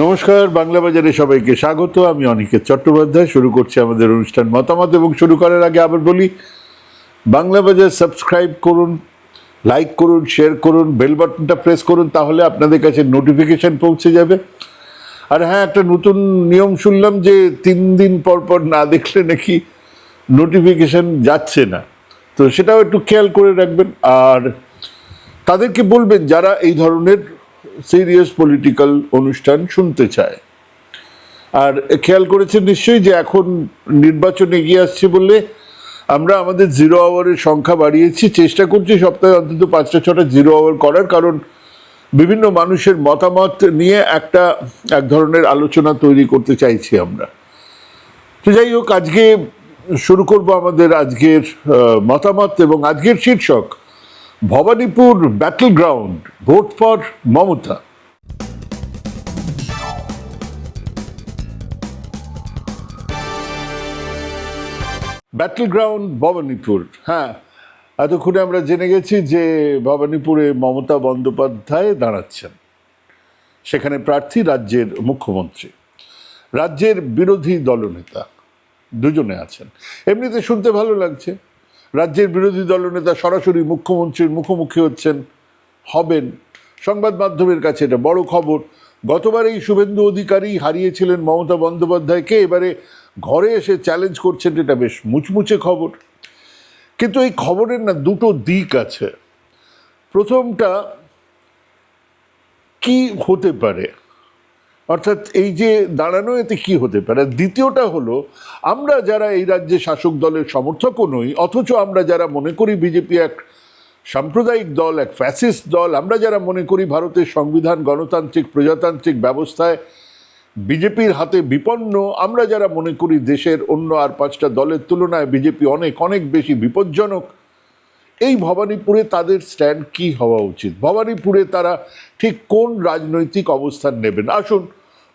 নমস্কার, বাংলা বাজারে সবাইকে স্বাগত। আমি অনিকেত চট্টোপাধ্যায়। শুরু করছি আমাদের অনুষ্ঠান মতামত, এবং শুরু করার আগে আবার বলি, বাংলা বাজার সাবস্ক্রাইব করুন, লাইক করুন, শেয়ার করুন, বেল বাটনটা প্রেস করুন, তাহলে আপনাদের কাছে নোটিফিকেশন পৌঁছে যাবে। আর হ্যাঁ, একটা নতুন নিয়ম শুনলাম যে 3 দিন পর পর না দেখলে নাকি নোটিফিকেশন যাচ্ছে না, তো সেটাও একটু খেয়াল করে রাখবেন। আর তাদেরকে বলবেন যারা এই ধরনের সিরিয়াস পলিটিক্যাল অনুষ্ঠান শুনতে চায়। আর খেয়াল করেছেন নিশ্চয়ই যে এখন নির্বাচন এগিয়ে আসছে বলে আমরা আমাদের জিরো আওয়ারের সংখ্যা বাড়িয়েছি। চেষ্টা করছি সপ্তাহে অন্তত 5-6টা জিরো আওয়ার করার, কারণ বিভিন্ন মানুষের মতামত নিয়ে এক ধরনের আলোচনা তৈরি করতে চাইছি আমরা। তো যাই হোক, আজকে শুরু করব আমাদের আজকের মতামত, এবং আজকের শীর্ষক Bhabanipur battle ground, vote for Mamata. Battle ground Bhabanipur. হ্যাঁ, এতক্ষণে আমরা জেনে গেছি যে ভবানীপুরে মমতা বন্দ্যোপাধ্যায় দাঁড়াচ্ছেন। সেখানে প্রার্থী রাজ্যের মুখ্যমন্ত্রী, রাজ্যের বিরোধী দলনেতা দুজনে আছেন। এমনিতে শুনতে ভালো লাগছে, রাজ্যের বিরোধী দলনেতা সরাসরি মুখ্যমন্ত্রীর মুখোমুখি হবেন। সংবাদ মাধ্যমের কাছে এটা বড় খবর। গতবার এই শুভেন্দু অধিকারী হারিয়েছিলেন মমতা বন্দ্যোপাধ্যায়কে, এবারে ঘরে এসে চ্যালেঞ্জ করছেন, এটা বেশ মুচমুচে খবর। কিন্তু এই খবরের না দুটো দিক আছে। প্রথমটা, কি হতে পারে, অর্থাৎ এই যে দাঁড়ানো, এতে কি হতে পারে। দ্বিতীয়টা হলো, আমরা যারা এই রাজ্যে শাসক দলের সমর্থকও নই, অথচ আমরা যারা মনে করি বিজেপি এক সাম্প্রদায়িক দল, এক ফ্যাসিস্ট দল, আমরা যারা মনে করি ভারতের সংবিধান গণতান্ত্রিক প্রজাতান্ত্রিক ব্যবস্থায় বিজেপির হাতে বিপন্ন, আমরা যারা মনে করি দেশের অন্য আর 5টা দলের তুলনায় বিজেপি অনেক অনেক বেশি বিপজ্জনক, এই ভবানীপুরে তাদের স্ট্যান্ড কি হওয়া উচিত, ভবানীপুরে তারা ঠিক কোন রাজনৈতিক অবস্থান নেবেন। আসুন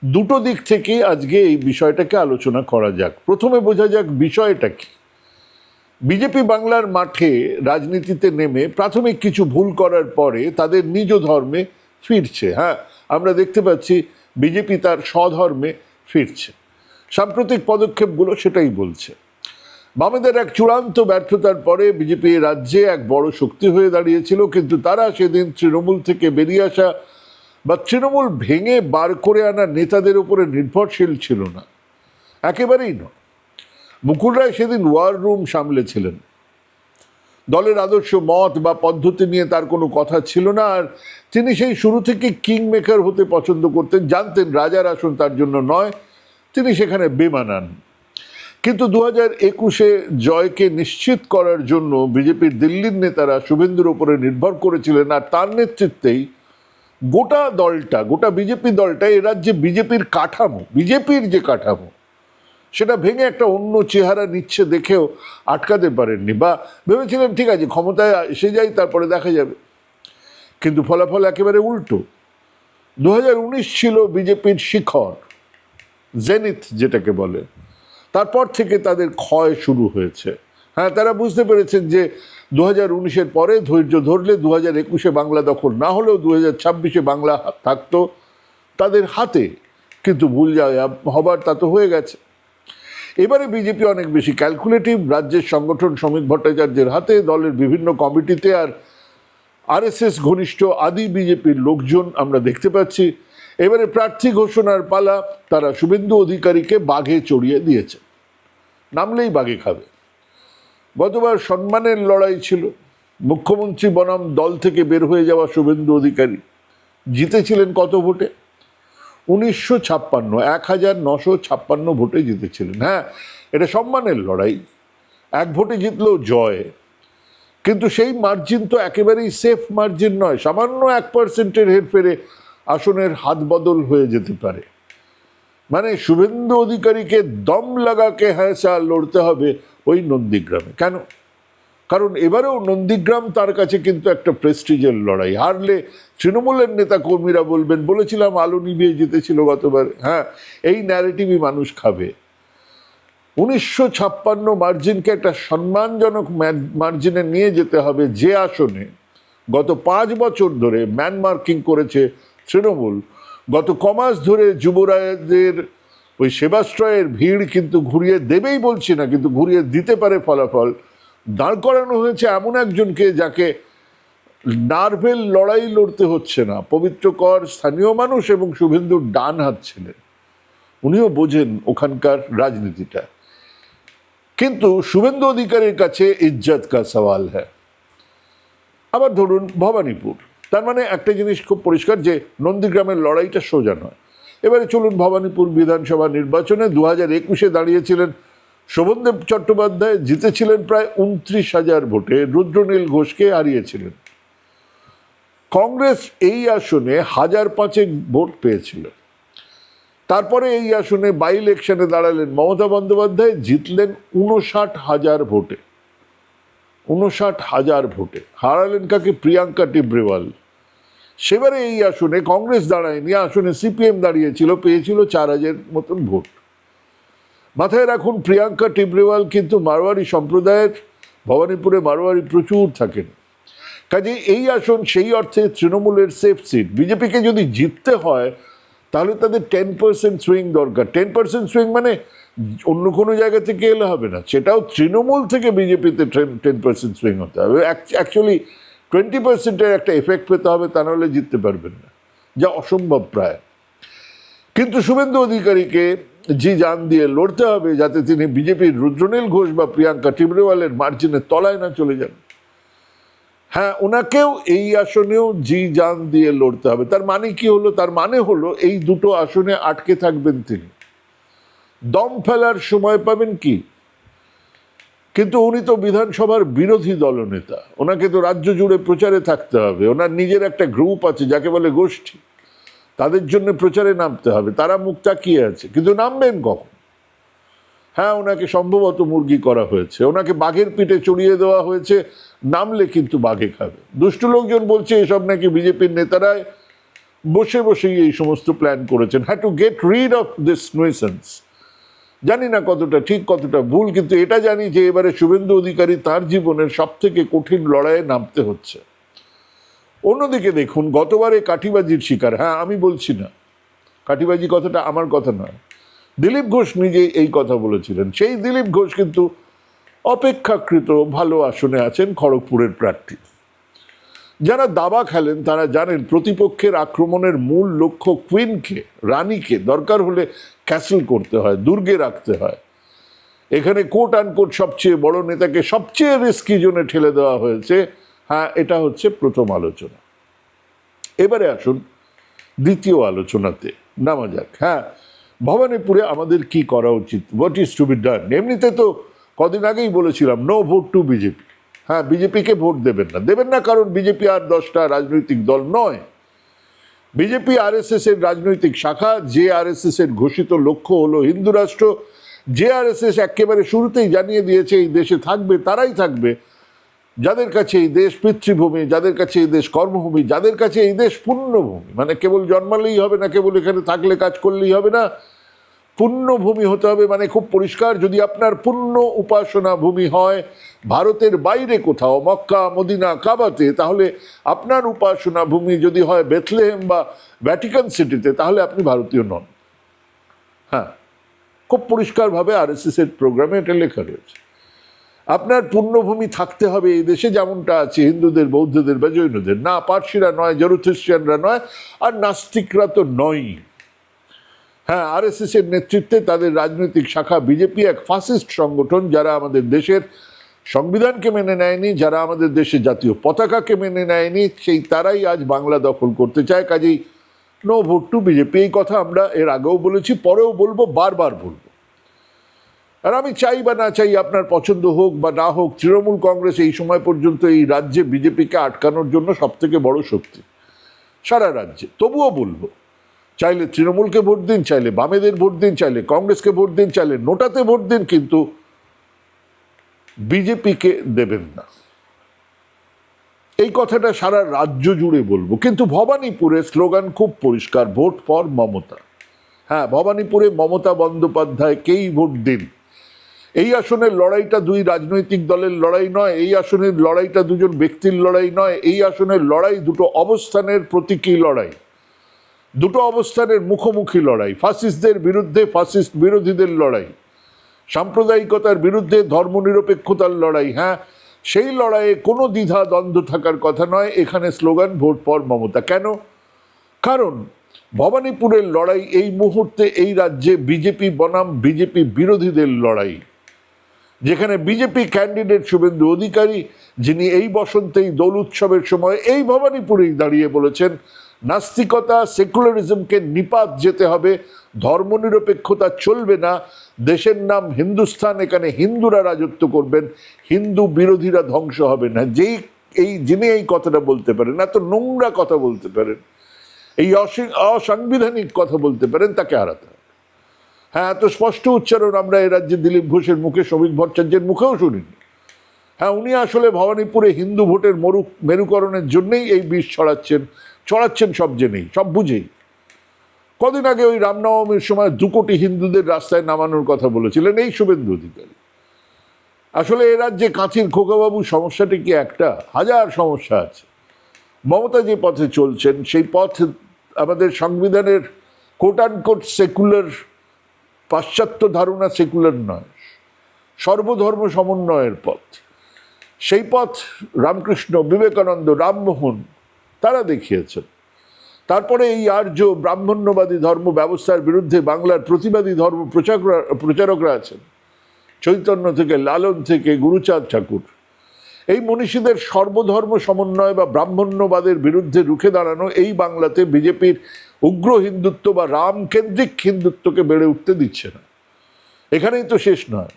দুটো দিক থেকে আজকে এই বিষয়টাকে আলোচনা করা যাক। প্রথমে বোঝা যাক বিষয়টা কি। বিজেপি বাংলার মাঠে রাজনীতিতে নেমে প্রাথমিক কিছু ভুল করার পরে তাদের নিজ ধর্মে ফিরছে। হ্যাঁ, আমরা দেখতে পাচ্ছি বিজেপি তার স্বধর্মে ফিরছে। সাম্প্রতিক পদক্ষেপগুলো সেটাই বলছে। বামেদের এক চূড়ান্ত ব্যর্থতার পরে বিজেপি রাজ্যে এক বড় শক্তি হয়ে দাঁড়িয়েছিল, কিন্তু তারা সেদিন তৃণমূল থেকে বেরিয়ে আসা বা তৃণমূল ভেঙে বার করে আনা নেতাদের উপরে নির্ভরশীল ছিল না, একেবারেই নয়। মুকুল রায় সেদিন ওয়ার রুম সামলেছিলেন। দলের আদর্শ মত বা পদ্ধতি নিয়ে তার কোনো কথা ছিল না, আর তিনি সেই শুরু থেকে কিং মেকার হতে পছন্দ করতেন। জানতেন রাজার আসন তার জন্য নয়, তিনি সেখানে বেমানান। কিন্তু 2021-এ জয়কে নিশ্চিত করার জন্য বিজেপির দিল্লির নেতারা শুভেন্দুর উপরে নির্ভর করেছিলেন, আর তার নেতৃত্বেই গোটা দলটা, গোটা বিজেপি দলটা এ রাজ্যে বিজেপির কাঠামো, বিজেপির যে কাঠামো, সেটা ভেঙে একটা অন্য চেহারা নিচ্ছে দেখেও আটকাতে পারেননি, বা ভেবেছিলেন ঠিক আছে ক্ষমতায় এসে যাই, তারপরে দেখা যাবে। কিন্তু ফলাফল একেবারে উল্টো। 2019 ছিল বিজেপির শিখর, জেনিথ যেটাকে বলে। তারপর থেকে তাদের ক্ষয় শুরু হয়েছে। হ্যাঁ, তারা বুঝতে পেরেছেন যে 2019-এর পরে ধৈর্য ধরলে 2021-এ বাংলা দখল না হলেও 2026-এ বাংলা থাকতো তাদের হাতে। কিন্তু ভুল যায় হবার তা তো হয়ে গেছে। এবারে বিজেপি অনেক বেশি ক্যালকুলেটিভ। রাজ্যের সংগঠন শ্রমিক ভট্টাচার্যের হাতে, দলের বিভিন্ন কমিটিতে আর আরএসএস ঘনিষ্ঠ আদি বিজেপির লোকজন আমরা দেখতে পাচ্ছি। এবারে প্রার্থী ঘোষণার পালা। তারা শুভেন্দু অধিকারীকে বাঘে চড়িয়ে দিয়েছে, নামলেই বাঘে খাবে। গতবার সম্মানের লড়াই ছিল। মুখ্যমন্ত্রী বনাম দল থেকে বের হয়ে যাওয়া শুভেন্দু অধিকারী জিতেছিলেন কত ভোটে? 1956 ভোটে জিতেছিলেন। হ্যাঁ, এটা সম্মানের লড়াই, এক ভোটে জিতলেও জয়। কিন্তু সেই মার্জিন তো একেবারেই সেফ মার্জিন নয়। সামান্য 1%-এর হেরফেরে আসনের হাত বদল হয়ে যেতে পারে। মানে শুভেন্দু অধিকারীকে দম লাগাকে হ্যাঁসা লড়তে হবে ওই নন্দীগ্রামে। কেন? কারণ এবারেও নন্দীগ্রাম তার কাছে কিন্তু একটা প্রেস্টিজের লড়াই। হারলে তৃণমূলের নেতা কর্মীরা বলবেন বলেছিলাম আলো নিভিয়ে জিতেছিল গতবার। হ্যাঁ, এই ন্যারেটিভই মানুষ খাবে। 1956 মার্জিনকে একটা সম্মানজনক মার্জিনে নিয়ে যেতে হবে, যে আসনে গত 5 বছর ধরে ম্যান মার্কিং করেছে তৃণমূল। গত কমাস ধরে যুবরাজদের ওই সেবাশ্রয়ের ভিড় কিন্তু ঘুরিয়ে দেবেই বলছি না, কিন্তু ঘুরিয়ে দিতে পারে ফলাফল। দাঁড় করানো হয়েছে এমন একজনকে যাকে নার্ভের লড়াই লড়তে হচ্ছে না, পবিত্রকর স্থানীয় মানুষ এবং শুভেন্দুর ডান হাত ছিলেন, উনিও বোঝেন ওখানকার রাজনীতিটা। কিন্তু শুভেন্দু অধিকারীর কাছে ইজ্জত কা সওয়াল হ্যায়। আবার ধরুন ভবানীপুর, তার মানে একটা জিনিস খুব পরিষ্কার যে নন্দীগ্রামের লড়াইটা সোজা নয়। এবারে চলুন ভবানীপুর বিধানসভা নির্বাচনে 2021-এ দাঁড়িয়েছিলেন শোভনদেব চট্টোপাধ্যায়, জিতেছিলেন প্রায় 29,000 ভোটে, রুদ্রনীল ঘোষকে হারিয়েছিলেন। কংগ্রেস এই আসনে 1,500 ভোট পেয়েছিল। তারপরে এই আসনে বাই ইলেকশনে দাঁড়ালেন মমতা বন্দ্যোপাধ্যায়, জিতলেন 59,000 ভোটে। 59,000 ভোটে হারালেন কাকে? প্রিয়াঙ্কা টিব্রেওয়াল। সেবারে এই আসনে কংগ্রেস দাঁড়ায়নি, আসনে সিপিএম দাঁড়িয়েছিল, পেয়েছিল 4,000 মতন ভোট। মাথায় রাখুন, প্রিয়াঙ্কা টিব্রেওয়াল কিন্তু মারোয়ারি সম্প্রদায়ের, ভবানীপুরে মারোয়ারি প্রচুর থাকেন। কাজে এই আসন সেই অর্থে তৃণমূলের সেফ সিট। বিজেপিকে যদি জিততে হয় তাহলে তাদের 10% সুইং দরকার। 10% সুইং মানে অন্য কোনো জায়গা থেকে এলে হবে না, সেটাও তৃণমূল থেকে বিজেপিতে 10% সুইং হতে হবে। অ্যাকচুয়ালি 20%-এর একটা এফেক্ট পেতে হবে, তা নাহলে জিততে পারবেন না, যা অসম্ভব প্রায়। কিন্তু শুভেন্দু অধিকারীকে জি জান দিয়ে লড়তে হবে যাতে তিনি বিজেপির রুদ্রনীল ঘোষ বা প্রিয়াঙ্কা টিব্রেওয়ালের মার্জিনের তলায় না চলে যান। হ্যাঁ, ওনাকেও এই আসনেও জি জান দিয়ে লড়তে হবে। তার মানে কি হলো? তার মানে হলো এই দুটো আসনে আটকে থাকবেন তিনি, দম ফেলার সময় পাবেন কি। কিন্তু উনি তো বিধানসভার বিরোধী দলনেতা, ওনাকে তো রাজ্য জুড়ে প্রচারে থাকতে হবে। ওনার নিজের একটা গ্রুপ আছে যাকে বলে গোষ্ঠী, তাদের জন্য প্রচারে নামতে হবে। তারা মুখ তাকিয়ে আছে, কিন্তু নামবেন কখন? হ্যাঁ, ওনাকে সম্ভবত মুরগি করা হয়েছে, ওনাকে বাঘের পিঠে চড়িয়ে দেওয়া হয়েছে, নামলে কিন্তু বাঘে খাবে। দুষ্টু লোকজন বলছে এসব নাকি বিজেপির নেতারাই বসে বসেই এই সমস্ত প্ল্যান করেছেন, হ্যাঁ, to get rid of this nuisance. জানি না কতটা ঠিক কতটা ভুল, কিন্তু এটা জানি যে এবারে শুভেন্দু অধিকারী তার জীবনের সব থেকে কঠিন লড়াইয়ে নামতে হচ্ছে। অন্যদিকে দেখুন, গতবারে কাঠিবাজির শিকার, হ্যাঁ আমি বলছি না, কাঠিবাজি কথাটা আমার কথা নয়, দিলীপ ঘোষ নিজে এই কথা বলেছিলেন। সেই দিলীপ ঘোষ কিন্তু অপেক্ষাকৃত ভালো আসনে আছেন, খড়গপুরের প্রার্থী। যারা দাবা খেলেন তারা জানেন প্রতিপক্ষের আক্রমণের মূল লক্ষ্য কুইনকে, রানীকে দরকার হলে ক্যাসেল করতে হয়, দুর্গে রাখতে হয়। এখানে কোট আনকোট সবচেয়ে বড় নেতাকে সবচেয়ে রিস্কি জোনে ঠেলে দেওয়া হয়েছে। হ্যাঁ, এটা হচ্ছে প্রথম আলোচনা। এবারে আসুন দ্বিতীয় আলোচনাতে নামা যাক। হ্যাঁ, ভবানীপুরে আমাদের কি করা উচিত, what is to be done. এমনিতে তো কদিন আগেই বলেছিলাম নো ভোট টু বিজেপি। হ্যাঁ, বিজেপিকে ভোট দেবেন না, দেবেন না, কারণ বিজেপি আর 10টা রাজনৈতিক দল নয়। বিজেপি আরএসএস এর রাজনৈতিক শাখা। যে আরএসএস এর ঘোষিত লক্ষ্য হলো হিন্দু রাষ্ট্র, যে আরএসএস একেবারে শুরুতেই জানিয়ে দিয়েছে এই দেশে থাকবে তারাই থাকবে, যাদের কাছে এই দেশ পিতৃভূমি, যাদের কাছে এই দেশ কর্মভূমি, যাদের কাছে এই দেশ পুণ্যভূমি। মানে কেবল জন্মালেই হবে না, কেবল এখানে থাকলে কাজ করলেই হবে না, পুণ্যভূমি হতে হবে। মানে খুব পরিষ্কার, যদি আপনার পুণ্য উপাসনা ভূমি হয় ভারতের বাইরে কোথাও, মক্কা মদিনা কাবাতে, তাহলে আপনার উপাসনা ভূমি যদি হয় বেথলেহেম বা ভ্যাটিকান সিটিতে, তাহলে আপনি ভারতীয় নন। হ্যাঁ, খুব পরিষ্কারভাবে আরএসএস এর প্রোগ্রামে এটা লেখা রয়েছে। আপনার পুণ্যভূমি থাকতে হবে এই দেশে, যেমনটা আছে হিন্দুদের, বৌদ্ধদের বা জৈনদের। না, পার্সিরা নয়, জরুথিস্টিয়ানরা নয়, আর নাস্তিকরা তো নয়। হ্যাঁ, আরএসএস এর নেতৃত্বে তাদের রাজনৈতিক শাখা বিজেপি এক ফাসিস্ট সংগঠন, যারা আমাদের দেশের সংবিধানকে মেনে নেয়নি, যারা আমাদের দেশের জাতীয় পতাকাকে মেনে নেয়নি, সেই তারাই আজ বাংলা দখল করতে চায়। কাজেই নো ভোট টু বিজেপি। এই কথা আমরা এর আগেও বলেছি, পরেও বলবো, বারবার বলবো। আর আমি চাই বা না চাই, আপনার পছন্দ হোক বা না হোক, তৃণমূল কংগ্রেস এই সময় পর্যন্ত এই রাজ্যে বিজেপিকে আটকানোর জন্য সব থেকে বড় শক্তি সারা রাজ্যে। তবুও বলবো, চাইলে তৃণমূলকে ভোট দিন, চাইলে বামেদের ভোট দিন, চাইলে কংগ্রেসকে ভোট দিন, চাইলে নোটাতে ভোট দিন, কিন্তু বিজেপিকে দেবেন না। এই কথাটা সারা রাজ্য জুড়ে বলবো। কিন্তু ভবানীপুরে স্লোগান খুব পরিষ্কার, ভোট ফর মমতা। হ্যাঁ, ভবানীপুরে মমতা বন্দ্যোপাধ্যায়কেই ভোট দিন। এই আসনের লড়াইটা দুই রাজনৈতিক দলের লড়াই নয়, এই আসনের লড়াইটা দুজন ব্যক্তির লড়াই নয়, এই আসনের লড়াই দুটো অবস্থানের প্রতীকী লড়াই। দুটো অবস্থানের মুখোমুখি লড়াই, ফাসিস্টদের বিরুদ্ধে ফাসিস্ট বিরোধীদের লড়াই, সাম্প্রদায়িকতার বিরুদ্ধে ধর্মনিরপেক্ষতার লড়াই। হ্যাঁ, সেই লড়াইয়ে কোনো দ্বিধা দ্বন্দ্ব থাকার কথা নয়। এখানে স্লোগান ভোট ফর মমতা। কেন? কারণ ভবানীপুরের লড়াই এই মুহূর্তে এই রাজ্যে বিজেপি বনাম বিজেপি বিরোধীদের লড়াই, যেখানে বিজেপি ক্যান্ডিডেট শুভেন্দু অধিকারী, যিনি এই বসন্তেই দোল উৎসবের সময় এই ভবানীপুরেই দাঁড়িয়ে বলেছেন নাস্তিকতা সেকুলারিজমকে নিপাত যেতে হবে, ধর্মনিরপেক্ষতা চলবে না, দেশের নাম হিন্দুস্থান, এখানে হিন্দুরা রাজত্ব করবেন, হিন্দু বিরোধীরা ধ্বংস হবে না। যিনি এই কথাটা বলতে পারেন, এত নোংরা কথা বলতে পারেন, এই অসাংবিধানিক কথা বলতে পারেন, তাকে হারাতে হবে। হ্যাঁ, এত স্পষ্ট উচ্চারণ আমরা এ রাজ্যে দিলীপ ঘোষের মুখে, শ্রমিক ভট্টাচার্যের মুখেও শুনিনি। হ্যাঁ, উনি আসলে ভবানীপুরে হিন্দু ভোটের মেরুকরণের জন্যই এই বিষ ছড়াচ্ছেন সব জেনেই, সব বুঝেই। কদিন আগে ওই রামনবমীর সময় 2 কোটি হিন্দুদের রাস্তায় নামানোর কথা বলেছিলেন এই শুভেন্দু অধিকারী। আসলে এ রাজ্যে কাঁথির খোকাবাবু সমস্যাটি কি একটা? হাজার সমস্যা আছে। মমতা যে পথে চলছেন সেই পথ আমাদের সংবিধানের কোট অ্যান্ড কোট সেকুলার, পাশ্চাত্য ধারণা সেকুলার নয়, সর্বধর্ম সমন্বয়ের পথ। সেই পথ রামকৃষ্ণ, বিবেকানন্দ, রামমোহন তারা দেখিয়েছেন। তারপরে এই আর্য ব্রাহ্মণ্যবাদী ধর্ম ব্যবস্থার বিরুদ্ধে বাংলার প্রতিবাদী ধর্ম প্রচারকরা আছেন, চৈতন্য থেকে লালন থেকে গুরুচাঁদ ঠাকুর। এই মনীষীদের সর্বধর্ম সমন্বয় বা ব্রাহ্মণ্যবাদের বিরুদ্ধে রুখে দাঁড়ানো এই বাংলাতে বিজেপির উগ্র হিন্দুত্ব বা রামকেন্দ্রিক হিন্দুত্বকে বেড়ে উঠতে দিচ্ছে না। এখানেই তো শেষ নয়,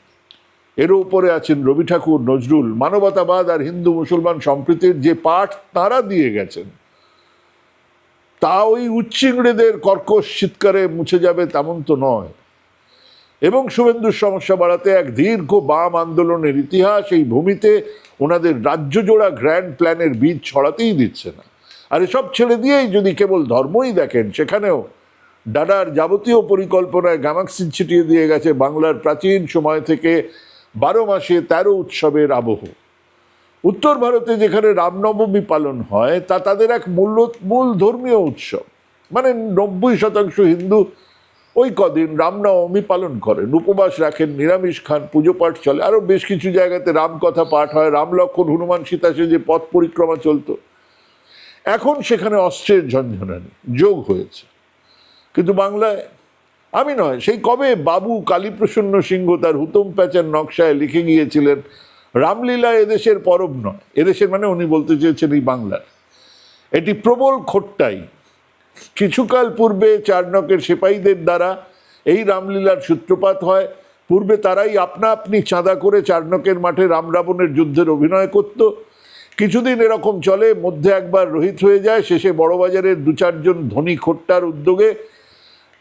এর উপরে আছেন রবি ঠাকুর, নজরুল। মানবতাবাদ আর হিন্দু মুসলমান সম্প্রীতির যে পাঠ তারা দিয়ে গেছেন, তা ওই উচ্চিংড়েদের কর্কশ চিৎকারে মুছে যাবে তেমন তো নয়। এবং শুভেন্দুর সমস্যা বাড়াতে এক দীর্ঘ বাম আন্দোলনের ইতিহাস এই ভূমিতে ওনাদের রাজ্য জোড়া গ্র্যান্ড প্ল্যানের বীজ ছড়াতেই দিচ্ছে না। আর এসব ছেড়ে দিয়েই যদি কেবল ধর্মই দেখেন, সেখানেও ডাডার যাবতীয় পরিকল্পনায় গামাক্সিন ছিটিয়ে দিয়ে গেছে বাংলার প্রাচীন সময় থেকে 12 মাসে 13 উৎসবের আবহ। উত্তর ভারতে যেখানে রামনবমী পালন হয় তা তাদের এক মূল ধর্মীয় উৎসব, মানে 90% হিন্দু ওই কদিন রামনবমী পালন করেন, উপবাস রাখেন, নিরামিষ খান, পুজো পাঠ চলে। আরও বেশ কিছু জায়গাতে রামকথা পাঠ হয়, রাম লক্ষ্মণ হনুমান সীতা যে পথ পরিক্রমা চলতো। এখন সেখানে অস্ত্রের ঝঞ্ঝনানি যোগ হয়েছে। কিন্তু বাংলায় আমি নয়, সেই কবে বাবু কালীপ্রসন্ন সিংহ তার হুতম প্যাচার নকশায় লিখে গিয়েছিলেন, রামলীলা এদেশের পরব নয়। এদেশের মানে উনি বলতে চেয়েছেন এই বাংলার। এটি প্রবল খোট্টাই। কিছুকাল পূর্বে চারনকের সেপাহীদের দ্বারা এই রামলীলার সূত্রপাত হয়। পূর্বে তারাই আপনা আপনি চাঁদা করে চারনকের মাঠে রাম রাবণের যুদ্ধের অভিনয় করত। কিছুদিন এরকম চলে, মধ্যে একবার রহিত হয়ে যায়, শেষে বড়বাজারের 2-4 জন ধনী খোট্টার উদ্যোগে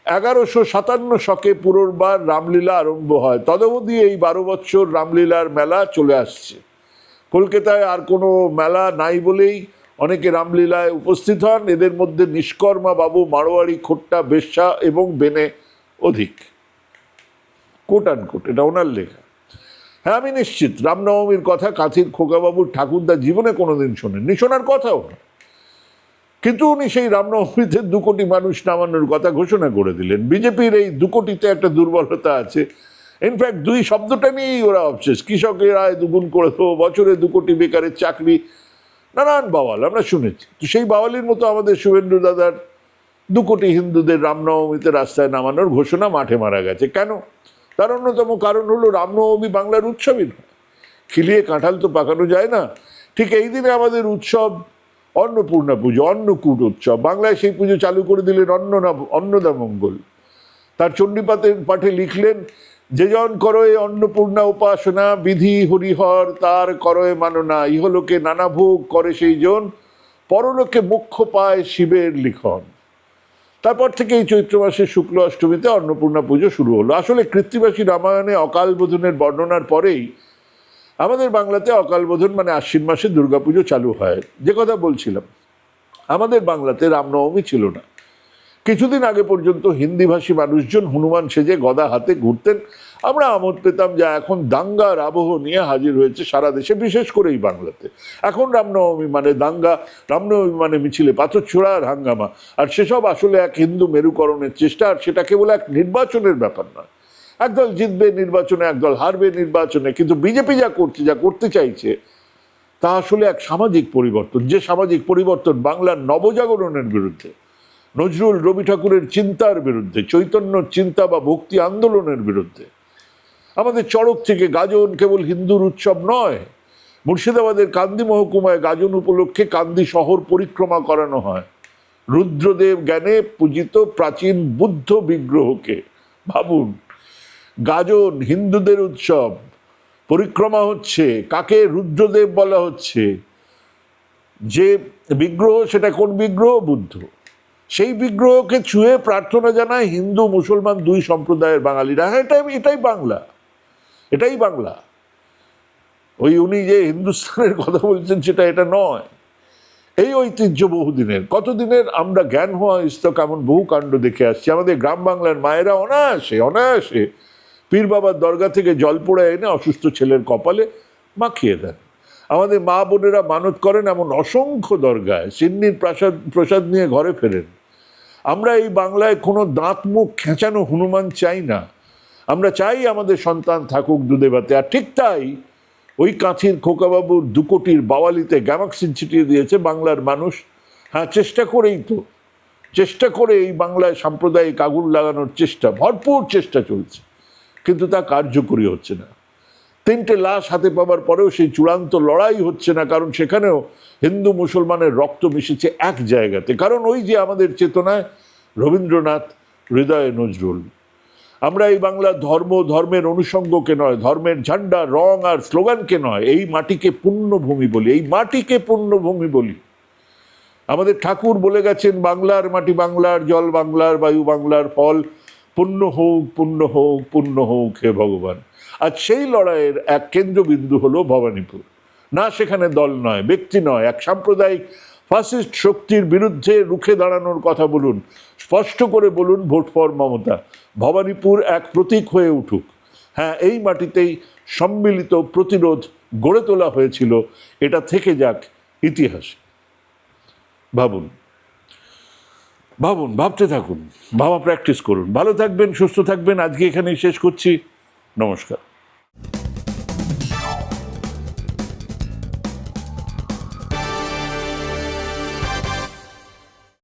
1157 শকে পুনর্বার রামলীলা আরম্ভ হয়। তদবধি এই 12 বছর রামলীলার মেলা চলে আসছে। কলকাতায় আর কোনো মেলা নাই বলেই অনেকে রামলীলায় উপস্থিত হন। এদের মধ্যে নিষ্কর্মা বাবু, মারোয়ারি, খোট্টা, বেশ্যা এবং বেনে অধিক। কোট অ্যান্ড কোট, এটা ওনার লেখা। হ্যাঁ, আমি নিশ্চিত রামনবমীর কথা কাঁথির খোকাবাবুর ঠাকুরদা জীবনে কোনোদিন শোনেননি, শোনার কথাও না। কিন্তু উনি সেই রামনবমীতে 2 কোটি মানুষ নামানোর কথা ঘোষণা করে দিলেন। বিজেপির এই 2 কোটিতে একটা দুর্বলতা আছে। ইনফ্যাক্ট 2 শব্দটা নিয়েই ওরা অবশেষ, কৃষকের আয় 2 গুণ করে দেবো, বছরে 2 কোটি বেকারের চাকরি, নানান বাওয়াল আমরা শুনেছি। তো সেই বাওয়ালির মতো আমাদের শুভেন্দু দাদার 2 কোটি হিন্দুদের রামনবমীতে রাস্তায় নামানোর ঘোষণা মাঠে মারা গেছে। কেন? তার অন্যতম কারণ হলো রামনবমী বাংলার উৎসবই নয়। খিলিয়ে কাঁঠাল তো পাকানো যায় না। ঠিক এই দিনে আমাদের উৎসব অন্নপূর্ণা পুজো, অন্নকূট উৎসব। বাংলায় সেই পুজো চালু করে দিলেন অন্নদামঙ্গল। তার চণ্ডীপাঠের পাঠে লিখলেন, যে জন করয়ে অন্নপূর্ণা উপাসনা, বিধি হরিহর তার করয়ে মাননা, ইহলোকে নানা ভোগ করে সেই জন, পরলোকে মোক্ষ পায় শিবের লিখন। তারপর থেকে এই চৈত্র মাসের শুক্ল অষ্টমীতে অন্নপূর্ণা পুজো শুরু হলো। আসলে কৃত্তিবাসী রামায়ণে অকাল বোধনের বর্ণনার পরেই আমাদের বাংলাতে অকাল বোধন মানে আশ্বিন মাসে দুর্গাপুজো চালু হয়। যে কথা বলছিলাম, আমাদের বাংলাতে রামনবমী ছিল না। কিছুদিন আগে পর্যন্ত হিন্দিভাষী মানুষজন হনুমান সেজে গদা হাতে ঘুরতেন, আমরা আমোদ পেতাম। যা এখন দাঙ্গার আবহ নিয়ে হাজির হয়েছে সারা দেশে, বিশেষ করে এই বাংলাতে। এখন রামনবমী মানে দাঙ্গা, রামনবমী মানে মিছিলে পাথর ছোড়া আর হাঙ্গামা, আর সেসব আসলে এক হিন্দু মেরুকরণের চেষ্টা। আর সেটা কেবল এক নির্বাচনের ব্যাপার নয়, একদল জিতবে নির্বাচনে, একদল হারবে নির্বাচনে, কিন্তু বিজেপি যা করছে, যা করতে চাইছে, তা আসলে এক সামাজিক পরিবর্তন। যে সামাজিক পরিবর্তন বাংলার নবজাগরণের বিরুদ্ধে, নজরুল রবি ঠাকুরের চিন্তার বিরুদ্ধে, চৈতন্য চিন্তা বা ভক্তি আন্দোলনের বিরুদ্ধে। আমাদের চড়ক থেকে গাজন কেবল হিন্দুর উৎসব নয়, মুর্শিদাবাদের কান্দি মহকুমায় গাজন উপলক্ষে কান্দি শহর পরিক্রমা করানো হয় রুদ্রদেব জ্ঞানে পূজিত প্রাচীন বুদ্ধ বিগ্রহকে। ভাবুন, গাজন হিন্দুদের উৎসব, পরিক্রমা হচ্ছে, কাকে রুদ্রদেব বলা হচ্ছে, যে বিগ্রহ সেটা কোন বিগ্রহ? বুদ্ধ। সেই বিগ্রহকে ছুঁয়ে প্রার্থনা জানায় হিন্দু মুসলমান দুই সম্প্রদায়ের বাঙালিরা। হ্যাঁ, এটাই বাংলা, এটাই বাংলা। ওই উনি যে হিন্দুস্তানের কথা বলছেন সেটা এটা নয়। এই ঐতিহ্য বহুদিনের, কতদিনের আমরা জ্ঞান হওয়া ইস্তক এমন বহু কাণ্ড দেখে আসছি। আমাদের গ্রাম বাংলার মায়েরা অনায়াসে পীর বাবার দরগা থেকে জল পোড়া এনে অসুস্থ ছেলের কপালে মাখিয়ে দেন। আমাদের মা বোনেরা মানত করেন এমন অসংখ্য দরগায়, সিন্নির প্রসাদ নিয়ে ঘরে ফেরেন। আমরা এই বাংলায় কোনো দাঁত মুখ খেঁচানো হনুমান চাই না, আমরা চাই আমাদের সন্তান থাকুক দুধে ভাতে। আর ঠিক তাই ওই কাঁথির খোকাবাবুর 2 কোটির বাওয়ালিতে গ্যামাক্সিন ছিটিয়ে দিয়েছে বাংলার মানুষ। হ্যাঁ, চেষ্টা করে এই বাংলায় সাম্প্রদায়িক আগুন লাগানোর চেষ্টা, ভরপুর চেষ্টা চলছে, কিন্তু তা কার্যকরী হচ্ছে না। 3টে লাশ হাতে পাওয়ার পরেও সেই চূড়ান্ত লড়াই হচ্ছে না, কারণ সেখানেও হিন্দু মুসলমানের রক্ত মিশেছে এক জায়গাতে। কারণ ওই যে আমাদের চেতনায় রবীন্দ্রনাথ, হৃদয়ে নজরুল। আমরা এই বাংলার ধর্মের অনুষঙ্গকে নয়, ধর্মের ঝান্ডা, রং আর স্লোগানকে নয়, এই মাটিকে পুণ্যভূমি বলি, এই মাটিকে পুণ্যভূমি বলি। আমাদের ঠাকুর বলে গেছেন, বাংলার মাটি বাংলার জল, বাংলার বায়ু বাংলার ফল, পুণ্য হোক পুণ্য হোক পুণ্য হোক হে ভগবান। আজ সেই লড়াইয়ের এক কেন্দ্রবিন্দু হলো ভবানীপুর। না, সেখানে দল নয়, ব্যক্তি নয়, এক সাম্প্রদায়িক ফাসিস্ট শক্তির বিরুদ্ধে রুখে দাঁড়ানোর কথা বলুন, স্পষ্ট করে বলুন, ভোট ফর মমতা। ভবানীপুর এক প্রতীক হয়ে উঠুক। হ্যাঁ, এই মাটিতেই সম্মিলিত প্রতিরোধ গড়ে তোলা হয়েছিল, এটা থেকে যাক ইতিহাসে। ভাবুন, ভাবতে থাকুন, ভাবা প্র্যাকটিস করুন। ভালো থাকবেন, সুস্থ থাকবেন। আজকে এখানেই শেষ করছি। নমস্কার।